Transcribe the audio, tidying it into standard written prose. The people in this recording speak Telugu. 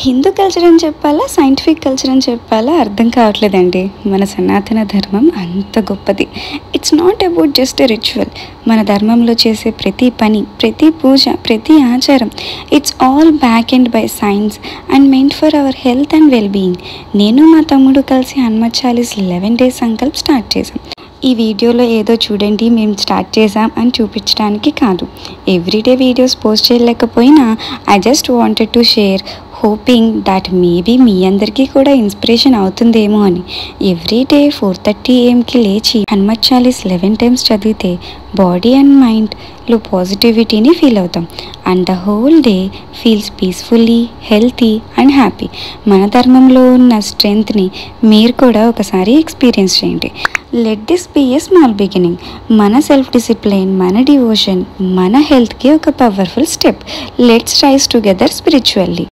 హిందూ కల్చర్ అని చెప్పాలా, సైంటిఫిక్ కల్చర్ అని చెప్పాలా అర్థం కావట్లేదండి. మన సనాతన ధర్మం అంత గొప్పది. It's not about just a ritual. మన ధర్మంలో చేసే ప్రతి పని, ప్రతి పూజ, ప్రతి ఆచారం it's all back and by science and meant for our health and well being. నేను మా తమ్ముడు కలిసి హనుమత్ చాలీస్ 11 days సంకల్ప్ స్టార్ట్ చేసాం. ఈ వీడియోలో ఏదో చూడండి మేము స్టార్ట్ చేసాం అని చూపించడానికి కాదు. ఎవ్రీడే వీడియోస్ పోస్ట్ చేయలేకపోయినా I just wanted to share, hoping that maybe మీ అందరికీ కూడా ఇన్స్పిరేషన్ అవుతుందేమో అని. ఎవ్రీడే 4:30 AM లేచి హనుమత్ చాలీస్ 11 times చదివితే బాడీ అండ్ మైండ్లో పాజిటివిటీని ఫీల్ అవుతాం and the whole day feels peacefully, healthy and happy. మన ధర్మంలో ఉన్న స్ట్రెంగ్త్ని మీరు కూడా ఒకసారి ఎక్స్పీరియన్స్ చేయండి. Let this be a small beginning. మన సెల్ఫ్ డిసిప్లిన్, మన డివోషన్, మన హెల్త్కి ఒక powerful step. Let's rise together spiritually.